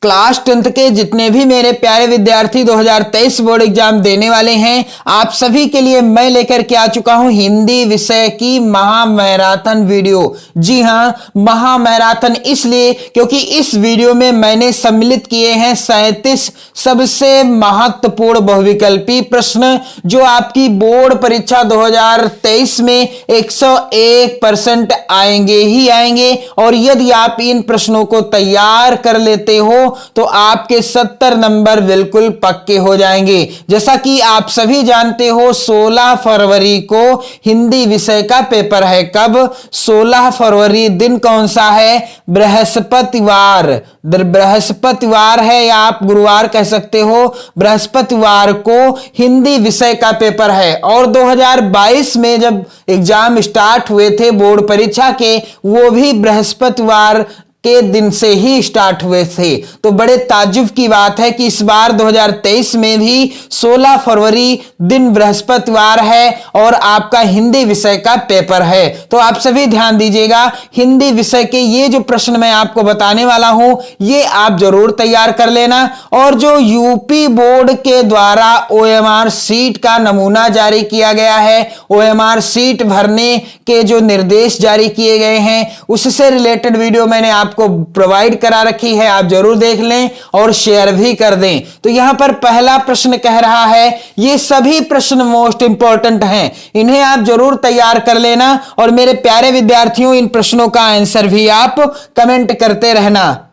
Class 10th के जितने भी मेरे प्यारे विद्यार्थी 2023 बोर्ड एग्जाम देने वाले हैं, आप सभी के लिए मैं लेकर के आ चुका हूं हिंदी विषय की महामैराथन वीडियो। जी हां, महामैराथन इसलिए क्योंकि इस वीडियो में मैंने सम्मिलित किए हैं 37 सबसे महत्वपूर्ण बहुविकल्पी प्रश्न जो आपकी बोर्ड परीक्षा 2023 में 101% आएंगे ही आएंगे। और यदि आप इन प्रश्नों को तैयार कर लेते हो तो आपके 70 नंबर बिल्कुल पक्के हो जाएंगे। जैसा कि आप सभी जानते हो 16 फरवरी को हिंदी विषय का पेपर है। कब? 16 फरवरी। दिन कौन सा है? बृहस्पतिवार। बृहस्पतिवार है या आप गुरुवार कह सकते हो। बृहस्पतिवार को हिंदी विषय का पेपर है। और 2022 में जब एग्जाम स्टार्ट हुए थे बोर्ड परीक्षा के, वो भी बृहस्पतिवार के दिन से ही स्टार्ट हुए थे। तो बड़े ताज्जुब की बात है कि इस बार 2023 में भी 16 फरवरी दिन बृहस्पतिवार है और आपका हिंदी विषय का पेपर है। तो आप सभी ध्यान दीजिएगा, हिंदी विषय के ये जो प्रश्न मैं आपको बताने वाला हूं ये आप जरूर तैयार कर लेना। और जो यूपी बोर्ड के द्वारा OMR सीट का नमूना जारी किया गया है, OMR सीट भरने के जो निर्देश जारी किए गए हैं, उससे रिलेटेड वीडियो मैंने आपको प्रोवाइड करा रखी है, आप जरूर देख लें और शेयर भी कर दें। तो यहां पर पहला प्रश्न कह रहा है, ये सभी प्रश्न मोस्ट इंपॉर्टेंट हैं, इन्हें आप जरूर तैयार कर लेना। और मेरे प्यारे विद्यार्थियों, इन प्रश्नों का आंसर भी आप कमेंट करते रहना।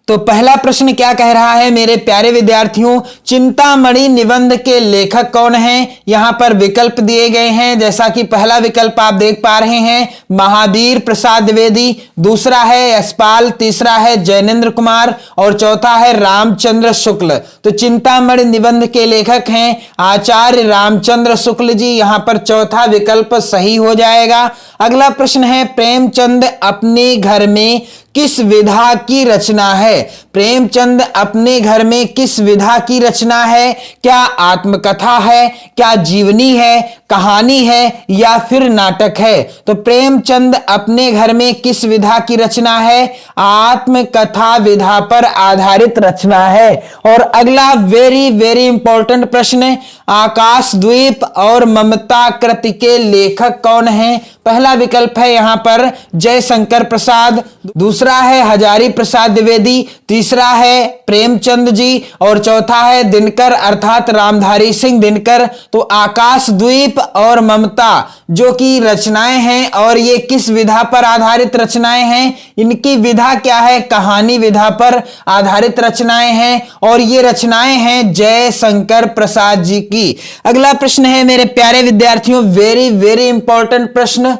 तो पहला प्रश्न क्या कह रहा है मेरे प्यारे विद्यार्थियों, चिंतामणि निबंध के लेखक कौन हैं? यहां पर विकल्प दिए गए हैं। जैसा कि पहला विकल्प आप देख पा रहे हैं महावीर प्रसाद द्विवेदी, दूसरा है यशपाल, तीसरा है जैनेन्द्र कुमार और चौथा है रामचंद्र शुक्ल। तो चिंतामणि निबंध के लेखक हैं आचार्य रामचंद्र शुक्ल जी। यहां पर चौथा विकल्प सही हो जाएगा। अगला प्रश्न है, प्रेमचंद अपने घर में किस विधा की रचना है? प्रेमचंद अपने घर में किस विधा की रचना है? क्या आत्मकथा है, क्या जीवनी है, कहानी है या फिर नाटक है? तो प्रेमचंद अपने घर में किस विधा की रचना है? आत्मकथा विधा पर आधारित रचना है। और अगला वेरी वेरी इंपॉर्टेंट प्रश्न, आकाशद्वीप और ममता कृति के लेखक कौन हैं? पहला विकल्प है यहां पर जयशंकर प्रसाद, दूसरा है हजारी प्रसाद द्विवेदी, तीसरा है प्रेमचंद जी और चौथा है दिनकर अर्थात रामधारी सिंह दिनकर। तो आकाशद्वीप और ममता जो कि रचनाएं हैं और ये किस विधा पर आधारित रचनाएं हैं? इनकी विधा क्या है? कहानी विधा पर आधारित रचनाएं हैं और ये रचनाएं हैं जयशंकर प्रसाद जी की। अगला प्रश्न है मेरे प्यारे विद्यार्थियों, वेरी वेरी इंपॉर्टेंट प्रश्न,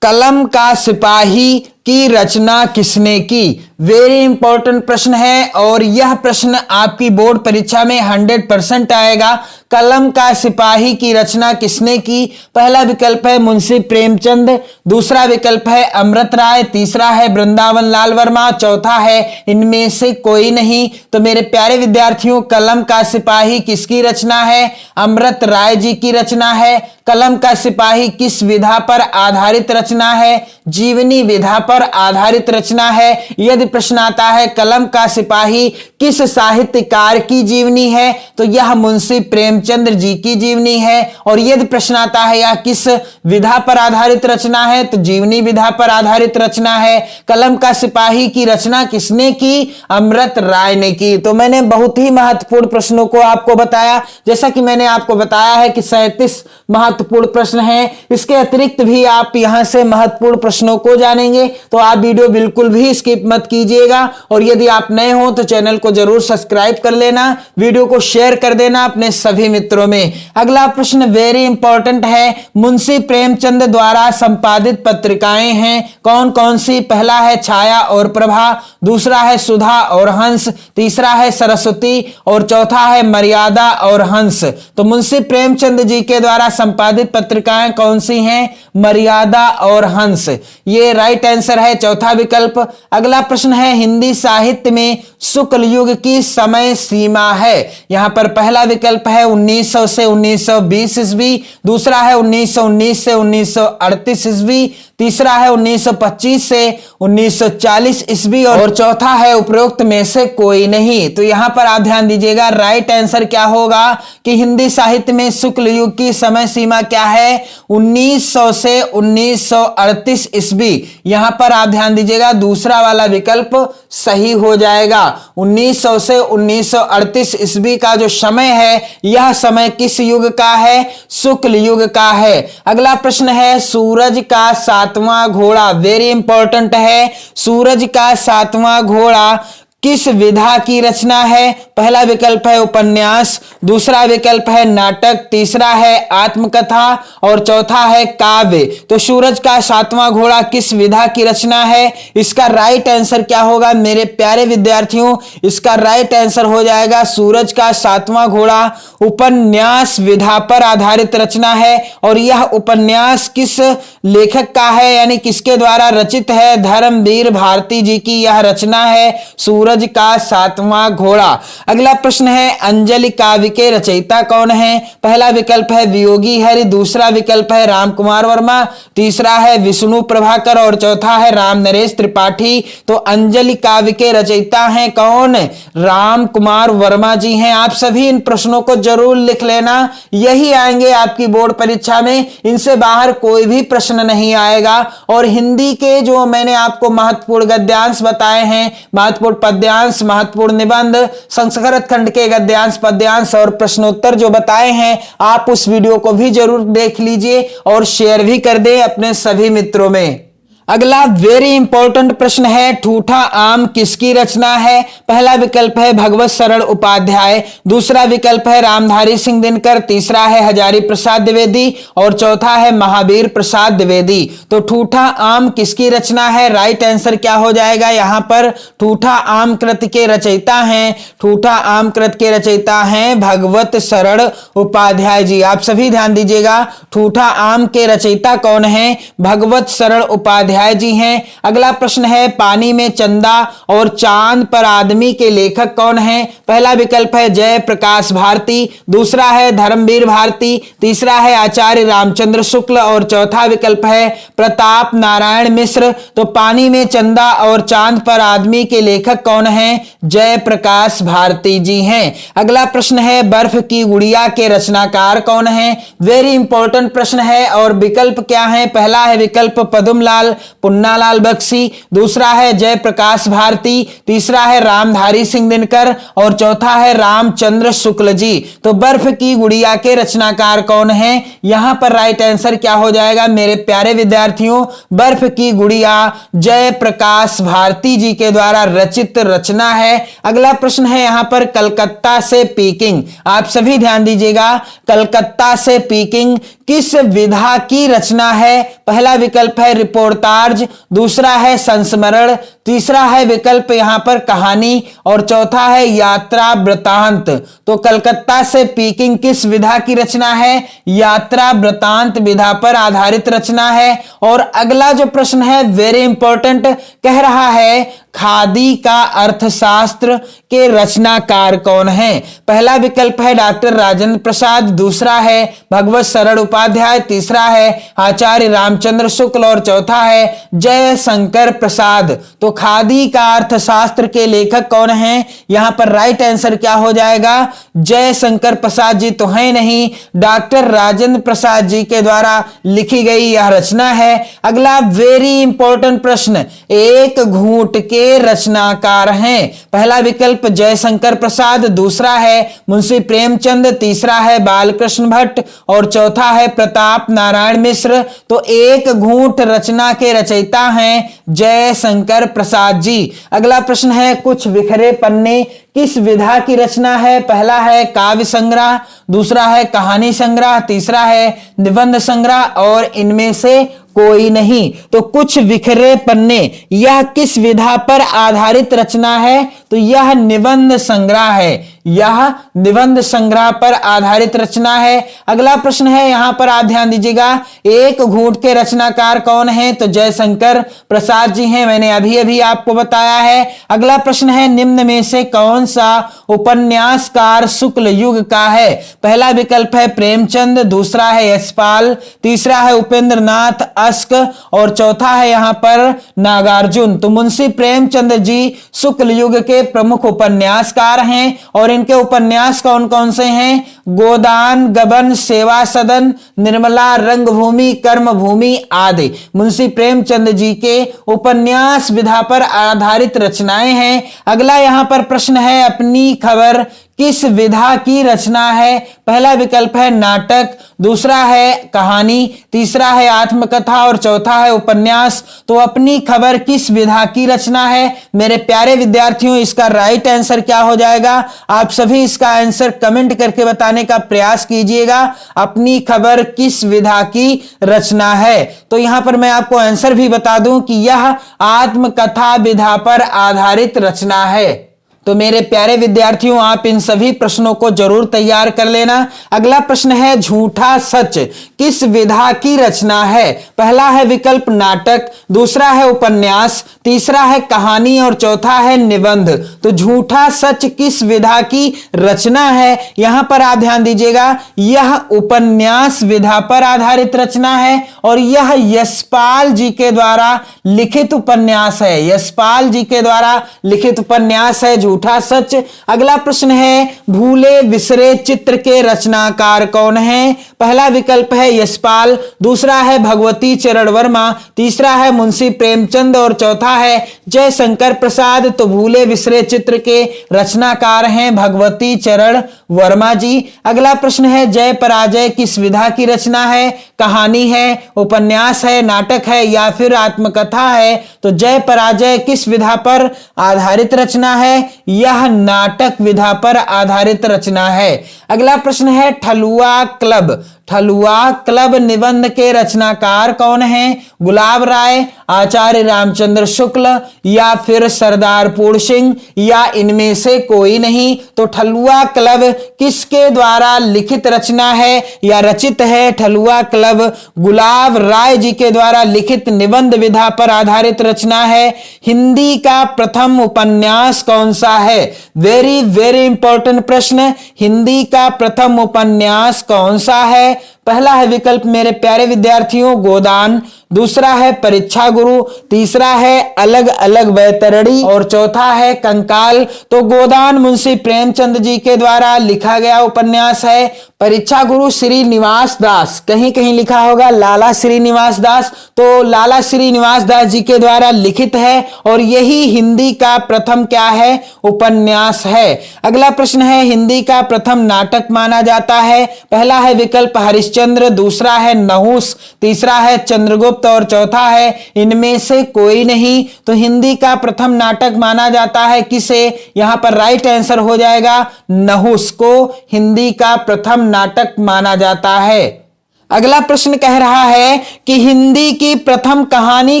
कलम का सिपाही की रचना किसने की? वेरी इंपॉर्टेंट प्रश्न है और यह प्रश्न आपकी बोर्ड परीक्षा में 100% आएगा। कलम का सिपाही की रचना किसने की? पहला विकल्प है मुंशी प्रेमचंद, दूसरा विकल्प है अमृत राय, तीसरा है वृंदावन लाल वर्मा, चौथा है इनमें से कोई नहीं। तो मेरे प्यारे विद्यार्थियों, कलम का सिपाही किसकी रचना है? अमृत राय जी की रचना है। कलम का सिपाही किस विधा पर आधारित रचना है? जीवनी विधा पर आधारित रचना है। यदि प्रश्न आता है कलम का सिपाही किस साहित्यकार की जीवनी है, तो यह मुंशी प्रेमचंद जी की जीवनी है। और यदि प्रश्न आता है यह किस विधा पर आधारित रचना है, तो जीवनी विधा पर आधारित रचना है। कलम का सिपाही की रचना किसने की? अमृत राय ने की। तो मैंने बहुत ही महत्वपूर्ण प्रश्नों को आपको बताया। जैसा कि मैंने आपको बताया है कि 37 महत्वपूर्ण प्रश्न हैं, इसके अतिरिक्त भी आप यहां से महत्वपूर्ण प्रश्नों को जानेंगे। तो आप वीडियो बिल्कुल भी स्किप मत कीजिएगा। और यदि आप नए हो तो चैनल को जरूर सब्सक्राइब कर लेना, वीडियो को शेयर कर देना अपने सभी मित्रों में। अगला प्रश्न वेरी इंपॉर्टेंट है, मुंशी प्रेमचंद द्वारा संपादित पत्रिकाएं हैं कौन कौन सी? पहला है छाया और प्रभा, दूसरा है सुधा और हंस, तीसरा है सरस्वती और चौथा है मर्यादा और हंस। तो मुंशी प्रेमचंद जी के द्वारा संपादित पत्रिकाएं कौन सी हैं? मर्यादा और हंस, ये राइट आंसर है, चौथा विकल्प। अगला प्रश्न है, हिंदी साहित्य में शुक्ल युग की समय सीमा है? यहां पर पहला विकल्प है 1900 से 1920 ईस्वी, दूसरा है 1919 से 1938 ईस्वी, तीसरा है 1925 से 1940 ईस्वी और चौथा है उपरोक्त में से कोई नहीं। तो यहां पर आप ध्यान दीजिएगा, राइट आंसर क्या होगा कि हिंदी साहित्य में शुक्ल युग की समय सीमा क्या है, 1900 से 1938 ईस्वी। यहां पर आप ध्यान दीजिएगा, दूसरा वाला विकल्प सही हो जाएगा। 1900 से 1938 ईस्वी का जो समय है, यह समय किस युग का है, शुक्ल युग का है। अगला प्रश्न है, सूरज का सातवां घोड़ा, वेरी इंपॉर्टेंट है। सूरज का सातवां घोड़ा किस विधा की रचना है? पहला विकल्प है उपन्यास, दूसरा विकल्प है नाटक, तीसरा है आत्मकथा और चौथा है काव्य। तो सूरज का सातवां घोड़ा किस विधा की रचना है? इसका राइट आंसर क्या होगा मेरे प्यारे विद्यार्थियों? इसका राइट आंसर हो जाएगा सूरज का सातवां घोड़ा उपन्यास विधा पर आधारित रचना है। और यह उपन्यास किस लेखक का है, यानी किसके द्वारा रचित है? धर्मवीर भारती जी की यह रचना है, सूरज का सातवां घोड़ा। अगला प्रश्न है, अंजलि काव्य के रचयिता कौन है? पहला विकल्प है वियोगी हरि, दूसरा विकल्प है रामकुमार वर्मा, तीसरा है विष्णु प्रभाकर और चौथा है राम नरेश त्रिपाठी। तो अंजलि काव्य के रचयिता हैं कौन? रामकुमार वर्मा जी हैं। आप सभी इन प्रश्नों को जरूर लिख लेना, यही आएंगे आपकी बोर्ड परीक्षा में, इनसे बाहर कोई भी प्रश्न नहीं आएगा। और हिंदी के जो मैंने आपको महत्वपूर्ण गद्यांश बताए हैं, महत्वपूर्ण पद्यांश, महत्वपूर्ण निबंध, संस्कृत खंड के गद्यांश, पद्यांश और प्रश्नोत्तर जो बताए हैं, आप उस वीडियो को भी जरूर देख लीजिए और शेयर भी कर दें अपने सभी मित्रों में। अगला वेरी इंपॉर्टेंट प्रश्न है, ठूठा आम किसकी रचना है? पहला विकल्प है भगवत शरण उपाध्याय, दूसरा विकल्प है रामधारी सिंह दिनकर, तीसरा है हजारी प्रसाद द्विवेदी और चौथा है महावीर प्रसाद द्विवेदी। तो ठूठा आम किसकी रचना है? राइट आंसर क्या हो जाएगा यहां पर? ठूठा आम कृत के रचयिता हैं, ठूठा आम कृत के रचयिता हैं भगवत शरण उपाध्याय जी। आप सभी ध्यान दीजिएगा, ठूठा आम के रचयिता कौन है? भगवत शरण उपाध्याय जी हैं। अगला प्रश्न है, पानी में चंदा और चांद पर आदमी के लेखक कौन हैं? पहला विकल्प है जय प्रकाश भारती, दूसरा है धर्मवीर भारती, तीसरा है आचार्य रामचंद्र शुक्ल और चौथा विकल्प है प्रताप नारायण मिश्र। तो पानी में चंदा और चांद पर आदमी के लेखक कौन हैं? जय प्रकाश भारती जी हैं। अगला प्रश्न है, बर्फ की गुड़िया के रचनाकार कौन हैं? वेरी इंपॉर्टेंट प्रश्न है और विकल्प क्या है? पहला है विकल्प पद्मलाल पुन्नालाल बख्शी, दूसरा है जयप्रकाश भारती, तीसरा है रामधारी सिंह दिनकर और चौथा है रामचंद्र शुक्ल जी। तो बर्फ की गुड़िया के रचनाकार कौन है? यहां पर राइट आंसर क्या हो जाएगा मेरे प्यारे विद्यार्थियों? बर्फ की गुड़िया जयप्रकाश भारती जी के द्वारा रचित रचना है। अगला प्रश्न है यहां पर, कलकत्ता से पीकिंग। आप सभी ध्यान दीजिएगा, कलकत्ता से पीकिंग किस विधा की रचना है? पहला विकल्प है रिपोर्टाज, दूसरा है संस्मरण, तीसरा है विकल्प यहां पर कहानी और चौथा है यात्रा वृतांत। तो कलकत्ता से पीकिंग किस विधा की रचना है? यात्रा वृतांत विधा पर आधारित रचना है। और अगला जो प्रश्न है वेरी इंपॉर्टेंट, कह रहा है खादी का अर्थशास्त्र के रचनाकार कौन है? पहला विकल्प है डॉक्टर राजेंद्र प्रसाद, दूसरा है भगवत शरण उपाध्याय, तीसरा है आचार्य रामचंद्र शुक्ल और चौथा है जयशंकर प्रसाद। तो खादी का अर्थशास्त्र के लेखक कौन हैं? यहां पर राइट आंसर क्या हो जाएगा? जयशंकर प्रसाद जी तो है नहीं, डॉक्टर राजेंद्र प्रसाद जी के द्वारा लिखी गई यह रचना है। अगला वेरी इंपॉर्टेंट प्रश्न, एक घूंट के रचनाकार हैं। पहला विकल्प जयशंकर प्रसाद, दूसरा है मुंशी प्रेमचंद, तीसरा है बालकृष्ण भट्ट और चौथा है प्रताप नारायण मिश्र। तो एक घूंट रचना के रचयिता हैं जयशंकर प्रसाद जी। अगला प्रश्न है, कुछ बिखरे पन्ने किस विधा की रचना है? पहला है काव्य संग्रह, दूसरा है कहानी संग्रह, तीसरा है निबंध संग्रह और इनमें से कोई नहीं। तो कुछ बिखरे पन्ने यह किस विधा पर आधारित रचना है? तो यह निबंध संग्रह है, यह निबंध संग्रह पर आधारित रचना है। अगला प्रश्न है, यहां पर आप ध्यान दीजिएगा, एक घूंट के रचनाकार कौन है? तो जयशंकर प्रसाद जी हैं, मैंने अभी अभी आपको बताया है। अगला प्रश्न है, निम्न में से कौन सा उपन्यासकार शुक्ल युग का है? पहला विकल्प है प्रेमचंद, दूसरा है यशपाल, तीसरा है उपेंद्र नाथ अश्क और चौथा है यहां पर नागार्जुन। तो मुंशी प्रेमचंद जी शुक्ल युग के प्रमुख उपन्यासकार हैं और इनके उपन्यास कौन कौन से हैं? गोदान, गबन, सेवा सदन, निर्मला, रंगभूमि, कर्मभूमि आदि मुंशी प्रेमचंद जी के उपन्यास विधा पर आधारित रचनाएं हैं। अगला यहां पर प्रश्न है, अपनी खबर किस विधा की रचना है? पहला विकल्प है नाटक, दूसरा है कहानी, तीसरा है आत्मकथा और चौथा है उपन्यास। तो अपनी खबर किस विधा की रचना है? मेरे प्यारे विद्यार्थियों, इसका राइट आंसर क्या हो जाएगा? आप सभी इसका आंसर कमेंट करके बताने का प्रयास कीजिएगा। अपनी खबर किस विधा की रचना है? तो यहां पर मैं आपको आंसर भी बता दूं कि यह आत्मकथा विधा पर आधारित रचना है। तो मेरे प्यारे विद्यार्थियों, आप इन सभी प्रश्नों को जरूर तैयार कर लेना। अगला प्रश्न है, झूठा सच किस विधा की रचना है? पहला है विकल्प नाटक, दूसरा है उपन्यास, तीसरा है कहानी और चौथा है निबंध। तो झूठा सच किस विधा की रचना है? यहां पर आप ध्यान दीजिएगा, यह उपन्यास विधा पर आधारित रचना है और यह यशपाल जी के द्वारा लिखित उपन्यास है, यशपाल जी के द्वारा लिखित उपन्यास है झूठा सच। अगला प्रश्न है, भूले बिसरे चित्र के रचनाकार कौन है? पहला विकल्प है यशपाल, दूसरा है भगवती चरण वर्मा, तीसरा है मुंशी प्रेमचंद और चौथा है जयशंकर प्रसाद। तो भूले बिसरे चित्र के रचनाकार हैं भगवती चरण वर्मा जी। अगला प्रश्न है, जय पराजय किस विधा की रचना है? कहानी है, उपन्यास है, नाटक है या फिर आत्मकथा है? तो जय पराजय किस विधा पर आधारित रचना है? यह नाटक विधा पर आधारित रचना है। अगला प्रश्न है, ठलुआ क्लब, ठलुआ क्लब निबंध के रचनाकार कौन हैं? गुलाब राय, आचार्य रामचंद्र शुक्ल या फिर सरदार पूर्ण सिंह या इनमें से कोई नहीं? तो ठलुआ क्लब किसके द्वारा लिखित रचना है या रचित है? ठलुआ क्लब गुलाब राय जी के द्वारा लिखित निबंध विधा पर आधारित रचना है। हिंदी का प्रथम उपन्यास कौन सा है? वेरी वेरी इंपॉर्टेंट प्रश्न, हिंदी का प्रथम उपन्यास कौन सा है? पहला है विकल्प मेरे प्यारे विद्यार्थियों गोदान, दूसरा है परीक्षा गुरु, तीसरा है अलग अलग वैतरणी और चौथा है कंकाल। तो गोदान मुंशी प्रेमचंद जी के द्वारा लिखा गया उपन्यास है। परीक्षा गुरु श्रीनिवास दास, कहीं कहीं लिखा होगा लाला श्रीनिवास दास, तो लाला श्रीनिवास दास जी के द्वारा लिखित है और यही हिंदी का प्रथम क्या है? उपन्यास है। अगला प्रश्न है, हिंदी का प्रथम नाटक माना जाता है? पहला है विकल्प हरिश्चंद्र, दूसरा है नहुस, तीसरा है चंद्रगुप्त और चौथा है इनमें से कोई नहीं। तो हिंदी का प्रथम नाटक माना जाता है किसे? यहां पर राइट आंसर हो जाएगा नहुस को हिंदी का प्रथम नाटक माना जाता है। अगला प्रश्न कह रहा है कि हिंदी की प्रथम कहानी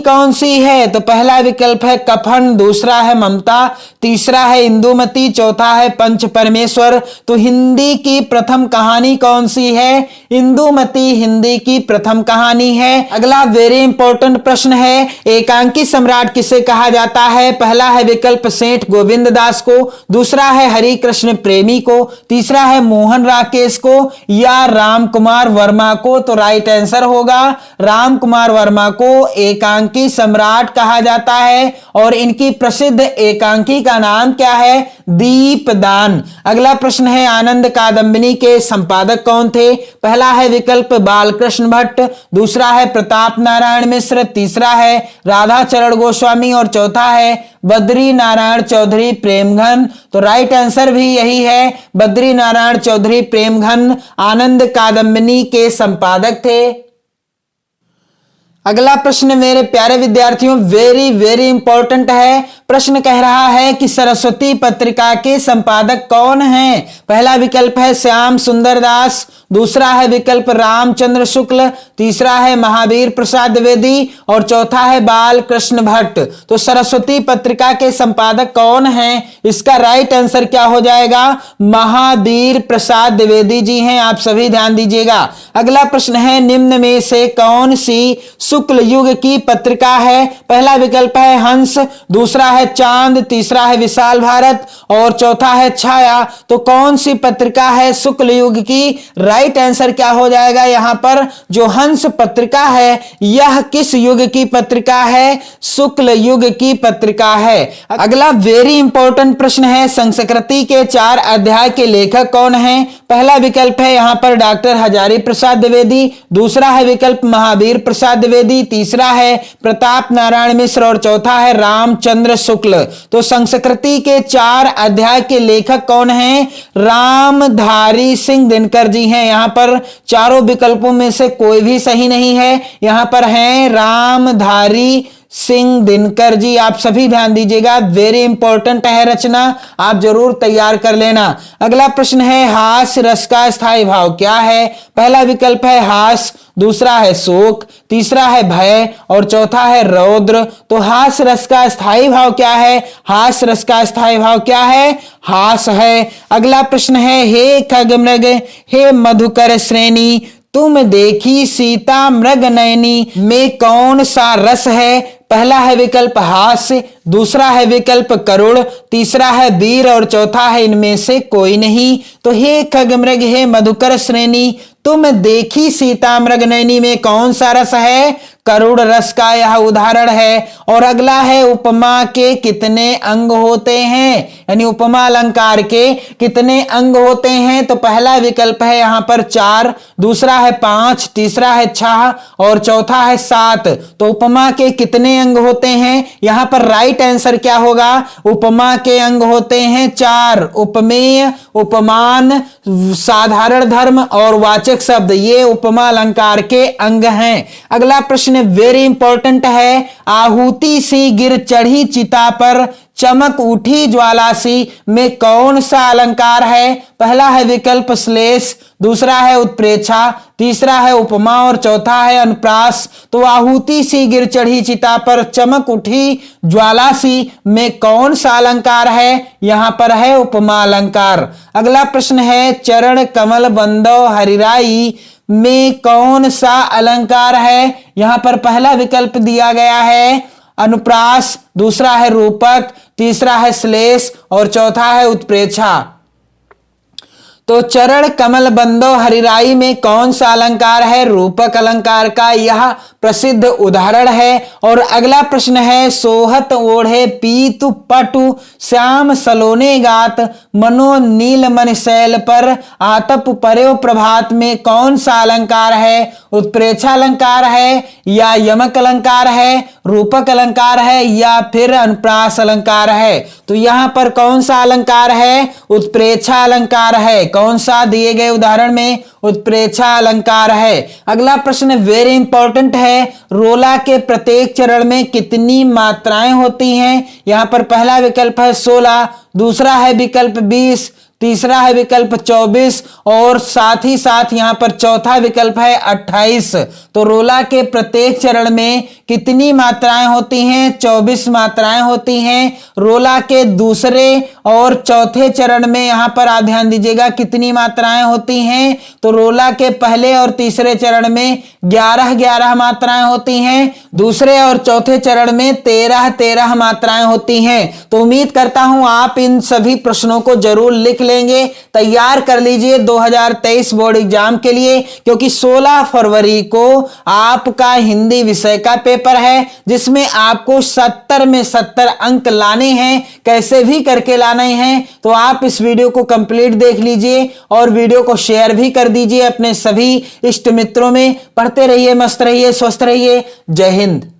कौन सी है? तो पहला विकल्प है कफन, दूसरा है ममता, तीसरा है इंदुमती, चौथा है पंच परमेश्वर। तो हिंदी की प्रथम कहानी कौन सी है? इंदुमती हिंदी की प्रथम कहानी है। अगला वेरी इंपॉर्टेंट प्रश्न है, एकांकी सम्राट किसे कहा जाता है? पहला है विकल्प सेठ गोविंद दास को, दूसरा है हरि कृष्ण प्रेमी को, तीसरा है मोहन राकेश को या राम कुमार वर्मा को। तो राइट आंसर होगा राम कुमार वर्मा को एकांकी सम्राट कहा जाता है और इनकी प्रसिद्ध एकांकी का नाम क्या है? दीपदान। अगला प्रश्न है, आनंद कादंबिनी के संपादक कौन थे? पहला है विकल्प बालकृष्ण भट्ट, दूसरा है प्रताप नारायण मिश्र, तीसरा है राधा चरण गोस्वामी और चौथा है बद्री नारायण चौधरी प्रेमघन। तो राइट आंसर भी यही है, बद्री नारायण चौधरी प्रेमघन आनंद कादंबिनी के संपादक थे। अगला प्रश्न मेरे प्यारे विद्यार्थियों वेरी वेरी इंपॉर्टेंट है, प्रश्न कह रहा है कि सरस्वती पत्रिका के संपादक कौन हैं? पहला विकल्प है श्याम सुंदर दास, दूसरा है विकल्प रामचंद्र शुक्ल, तीसरा है महावीर प्रसाद द्विवेदी और चौथा है बाल कृष्ण भट्ट। तो सरस्वती पत्रिका के संपादक कौन हैं? इसका राइट आंसर क्या हो जाएगा? महावीर प्रसाद द्विवेदी जी हैं। आप सभी ध्यान दीजिएगा। अगला प्रश्न है निम्न में से कौन सी शुक्ल युग की पत्रिका है? पहला विकल्प है हंस, दूसरा है चांद, तीसरा है विशाल भारत और चौथा है छाया। तो कौन सी पत्रिका है शुक्ल युग की? राइट आंसर क्या हो जाएगा? यहां पर जो हंस पत्रिका है यह किस युग की पत्रिका है? शुक्ल युग की पत्रिका है। अगला वेरी इंपॉर्टेंट प्रश्न है संस्कृति के 4 अध्याय के लेखक कौन हैं? पहला विकल्प है यहां पर डॉक्टर हजारी प्रसाद द्विवेदी, दूसरा है विकल्प महावीर प्रसाद द्विवेदी, तीसरा है प्रताप नारायण मिश्र और चौथा है रामचंद्र शुक्ल। तो संस्कृति के 4 अध्याय के लेखक कौन हैं? रामधारी सिंह दिनकर जी हैं। यहां पर चारों विकल्पों में से कोई भी सही नहीं है। यहां पर हैं रामधारी सिंह दिनकर जी। आप सभी ध्यान दीजिएगा, वेरी इंपॉर्टेंट है रचना, आप जरूर तैयार कर लेना। अगला प्रश्न है हास्य रस का स्थायी भाव क्या है? पहला विकल्प है हास, दूसरा है शोक, तीसरा है भय और चौथा है रौद्र। तो हास्य रस का स्थायी भाव क्या है? हास्य रस का स्थायी भाव क्या है? हास है। अगला प्रश्न है हे खगमृग हे मधुकर श्रेणी तुम देखी सीता मृग नयनी में कौन सा रस है? पहला है विकल्प हास्य, दूसरा है विकल्प करुण, तीसरा है वीर और चौथा है इनमें से कोई नहीं। तो हे खगमृग हे मधुकर श्रेणी तुम देखी सीता मृग नयनी में कौन सा रस है? करुण रस का यह उदाहरण है। और अगला है उपमा के कितने अंग होते हैं? यानी उपमा अलंकार के कितने अंग होते हैं? तो पहला विकल्प है यहां पर 4, दूसरा है 5, तीसरा है 6 और चौथा है 7। तो उपमा के कितने अंग होते हैं? यहां पर राइट आंसर क्या होगा? उपमा के अंग होते हैं 4, उपमेय, उपमान, साधारण धर्म और वाचक शब्द, ये उपमा अलंकार के अंग हैं। अगला प्रश्न वेरी इंपॉर्टेंट है आहुति सी गिर चढ़ी चिता पर चमक उठी ज्वाला सी में कौन सा अलंकार है? पहला है विकल्प श्लेष, दूसरा है उत्प्रेक्षा, तीसरा है उपमा और चौथा है अनुप्रास। तो आहुति सी गिर चढ़ी चिता पर चमक उठी ज्वाला सी में कौन सा अलंकार है? यहां पर है उपमा अलंकार। अगला प्रश्न है चरण कमल बंदो हरिराई में कौन सा अलंकार है? यहां पर पहला विकल्प दिया गया है अनुप्रास, दूसरा है रूपक, तीसरा है श्लेष और चौथा है उत्प्रेक्षा। तो चरण कमल बंदो हरिराई में कौन सा अलंकार है? रूपक अलंकार का यह प्रसिद्ध उदाहरण है। और अगला प्रश्न है सोहत ओढ़े पीतु पटु श्याम सलोने गात मनो नील मन शैल पर आतप पर्यो प्रभात में कौन सा अलंकार है? उत्प्रेक्षा अलंकार है या यमक अलंकार है, रूपक अलंकार है या फिर अनुप्रास अलंकार है? तो यहां पर कौन सा अलंकार है? उत्प्रेक्षा अलंकार है। कौन सा? दिए गए उदाहरण में उत्प्रेक्षा अलंकार है। अगला प्रश्न वेरी इंपॉर्टेंट है रोला के प्रत्येक चरण में कितनी मात्राएं होती हैं? यहां पर पहला विकल्प है 16, दूसरा है विकल्प 20, तीसरा है विकल्प 24 और साथ ही साथ यहां पर चौथा विकल्प है 28। तो रोला के प्रत्येक चरण में कितनी मात्राएं होती हैं? 24 मात्राएं होती हैं। रोला के दूसरे और चौथे चरण में यहां पर आप ध्यान दीजिएगा कितनी मात्राएं होती हैं? तो रोला के पहले और तीसरे चरण में 11 मात्राएं होती हैं, दूसरे और चौथे चरण में 13 मात्राएं होती हैं। तो उम्मीद करता हूं आप इन सभी प्रश्नों को जरूर लिख लेंगे, तैयार कर लीजिए 2023 बोर्ड एग्जाम के लिए, क्योंकि 16 फरवरी को आपका हिंदी विषय का पेपर है जिसमें आपको 70 में 70 अंक लाने हैं, कैसे भी करके लाने हैं। तो आप इस वीडियो को कंप्लीट देख लीजिए और वीडियो को शेयर भी कर दीजिए अपने सभी इष्ट मित्रों में। पढ़ते रहिए, मस्त रहिए, स्वस्थ रहिए। जय हिंद।